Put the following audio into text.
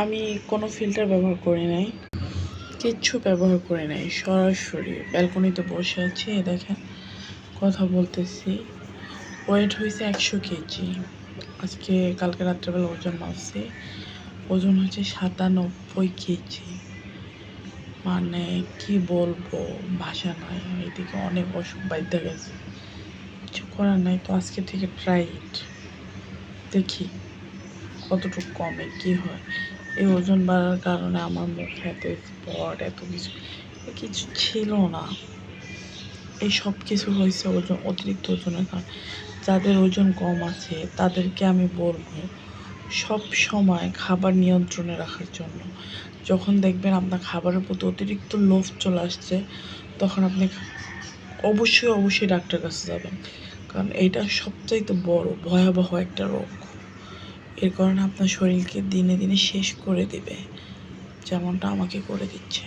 আমি কোনো ফিল্টার ব্যবহার করি নাই, কিচ্ছু ব্যবহার করি নাই। সরাসরি ব্যালকনিতে বসে আছি, দেখেন কথা বলতেছি। ওয়েট হয়েছে 100 কেজি। আজকে কালকে রাত্রেবেলা ওজন মাপছি, ওজন হচ্ছে 97 কেজি। মানে কি বলবো, ভাষা নাই। এদিকে অনেক অসুখ বাইতে গেছে, কিছু করার নাই। তো আজকে থেকে ট্রাই ইট, দেখি কতটুকু কমে কি হয়। এই ওজন বাড়ার কারণে আমার মুখে এত স্পট, এত কিছু ছিল না। এই সব কিছু হয়েছে ওজন, অতিরিক্ত ওজনের কারণে। যাদের ওজন কম আছে তাদেরকে আমি বলবো সব সময় খাবার নিয়ন্ত্রণে রাখার জন্য। যখন দেখবেন আপনার খাবারের প্রতি অতিরিক্ত লোভ চলে আসছে, তখন আপনি অবশ্যই ডাক্তারের কাছে যাবেন, কারণ এইটা সবচাইতে বড় ভয়াবহ একটা রোগ। এর কারণে আপনার শরীরকে দিনে দিনে শেষ করে দেবে, যেমনটা আমাকে করে দিচ্ছে।